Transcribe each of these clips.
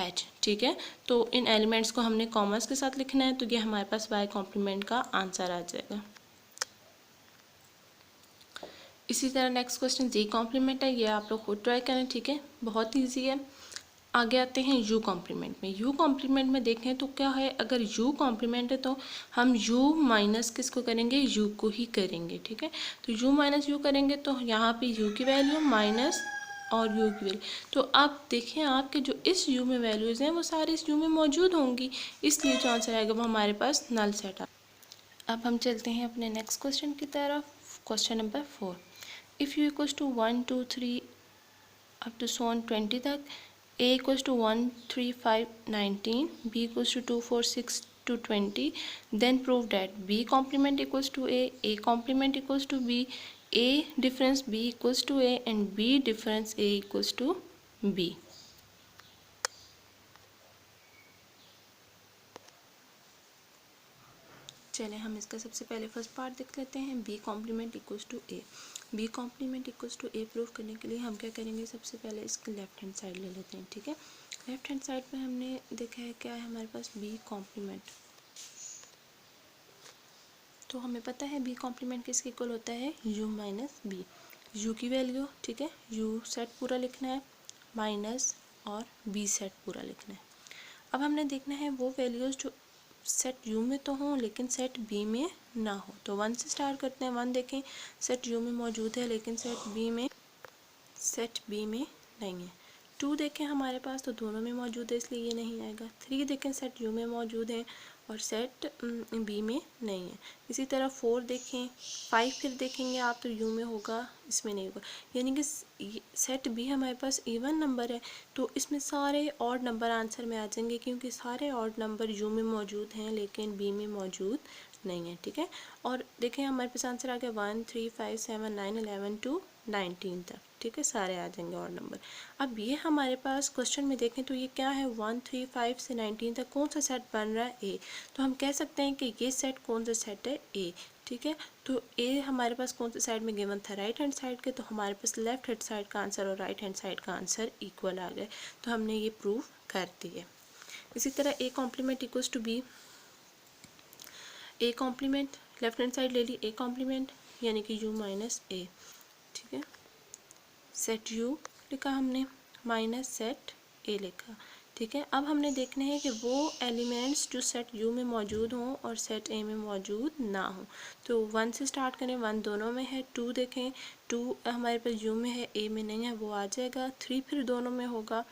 H, ठीक है। तो इन एलिमेंट्स को हमने कॉमर्स के साथ लिखना है, तो ये हमारे पास वाई कॉम्प्लीमेंट का आंसर आ जाएगा। इसी तरह नेक्स्ट क्वेश्चन जी कॉम्प्लीमेंट है, ये आप लोग खुद ट्राई करें, ठीक है, बहुत ईजी है। आगे आते हैं यू कॉम्प्लीमेंट में। यू कॉम्प्लीमेंट में देखें तो क्या है, अगर यू कॉम्प्लीमेंट है तो हम यू माइनस किसको करेंगे, यू को ही करेंगे, ठीक है। तो यू माइनस यू करेंगे तो यहाँ पे यू की वैल्यू माइनस और यू की वैल्यू, तो आप देखें आपके जो इस यू में वैल्यूज़ हैं वो सारी इस यू में मौजूद होंगी, इसलिए जो आंसर आएगा वो हमारे पास नल सेट आ। अब हम चलते हैं अपने नेक्स्ट क्वेश्चन की तरफ। Question number 4, if u equals to 1 2 3 up to so on 20 तक, a equals to 1 3 5 19, b equals to 2 4 6 to 20, then prove that b complement equals to a complement equals to b, a difference b equals to a and b difference a equals to b। चले हम इसका सबसे पहले first part देख लेते हैं, B complement equals to A. B complement equals to A prove करने के लिए हम क्या करेंगे, सबसे पहले इसकी लेफ्ट हैंड साइड ले लेते हैं, ठीक है। लेफ्ट हैंड साइड पे हमने देखा है क्या है हमारे पास, बी कॉम्प्लीमेंट, तो हमें पता है बी कॉम्प्लीमेंट किसके इक्वल होता है, यू माइनस बी। यू की वैल्यू, ठीक है, यू सेट पूरा लिखना है माइनस और बी सेट पूरा लिखना है। अब हमने देखना है वो वैल्यूज़ जो सेट यू में तो हों लेकिन सेट बी में ना हो, तो 1 से स्टार्ट करते हैं। 1 देखें सेट यू में मौजूद है लेकिन सेट बी में नहीं है। 2 देखें हमारे पास तो दोनों में मौजूद है इसलिए ये नहीं आएगा। 3 देखें सेट यू में मौजूद है और सेट बी में नहीं है। इसी तरह 4 देखें, 5 फिर देखेंगे आप तो यू में होगा, इसमें नहीं होगा, यानी कि सेट बी हमारे पास इवन नंबर है तो इसमें सारे ऑड नंबर आंसर में आ जाएंगे क्योंकि सारे ऑड नंबर यू में मौजूद हैं लेकिन बी में मौजूद नहीं है, ठीक है। और देखें हमारे पास आंसर आ गया 1 3 5 7 9 11 टू 19 तक, ठीक है, सारे आ जाएंगे और नंबर। अब ये हमारे पास क्वेश्चन में देखें तो ये क्या है, 1 3 5 से 19 तक कौन सा सेट बन रहा है, ए। तो हम कह सकते हैं कि ये सेट कौन सा सेट है, ए, ठीक है। तो ए हमारे पास कौन सा साइड में गिवन था, राइट हैंड साइड के, तो हमारे पास लेफ्ट हैंड साइड का आंसर और राइट हैंड साइड का आंसर इक्वल आ गए, तो हमने ये प्रूव कर दिए। इसी तरह A complement equals to B, A complement left hand side ले ली, ए कॉम्प्लीमेंट यानी कि यू माइनस ए, ठीक है। सेट यू लिखा हमने माइनस सेट ए लिखा, ठीक है। अब हमने देखना है कि वो एलिमेंट्स जो सेट यू में मौजूद हों और सेट ए में मौजूद ना हों। तो 1 से स्टार्ट करें, 1 दोनों में है। 2 देखें, 2 हमारे पास यू में है, ए में नहीं है, वो आ जाएगा। 3 फिर दोनों में होगा,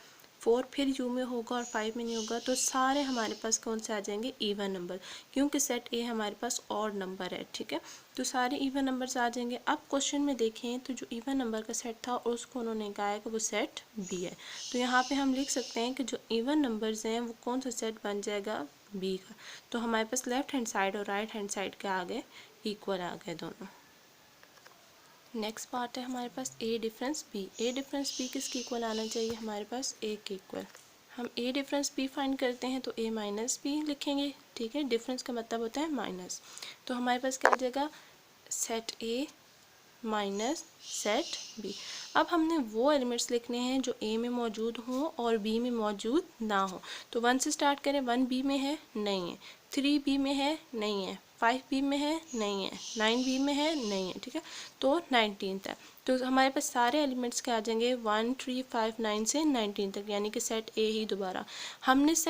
4 फिर यू में होगा और 5 में नहीं होगा, तो सारे हमारे पास कौन से आ जाएंगे, इवन नंबर, क्योंकि सेट ए हमारे पास ऑड नंबर है, ठीक है। तो सारे इवन नंबर्स आ जाएंगे। अब क्वेश्चन में देखें तो जो इवन नंबर का सेट था उसको उन्होंने कहा है कि वो सेट बी है, तो यहाँ पे हम लिख सकते हैं कि जो इवन नंबर्स हैं वो कौन सा सेट बन जाएगा, बी का। तो हमारे पास लेफ्ट हैंड साइड और राइट हैंड साइड के आगे इक्वल आ गए दोनों। नेक्स्ट पार्ट है हमारे पास ए डिफरेंस बी। ए डिफरेंस बी किसके इक्वल आना चाहिए, हमारे पास ए के इक्वल। हम ए डिफरेंस बी फाइंड करते हैं तो ए माइनस बी लिखेंगे, ठीक है। डिफरेंस का मतलब होता है माइनस, तो हमारे पास क्या आ जाएगा, set A minus set B. अब हमने वो एलिमेंट्स लिखने हैं जो ए में मौजूद हों और बी में मौजूद ना हो। तो 1 से स्टार्ट करें, 1 बी में है, नहीं है। 3 बी में है, नहीं है। 5 बी में है, नहीं है। 9 बी में है, नहीं है, ठीक है। तो 19 तक, तो हमारे पास सारे एलिमेंट्स के आ जाएंगे 1 3 5 9 से 19 तक, यानी कि सेट ए ही दोबारा। हमने सेट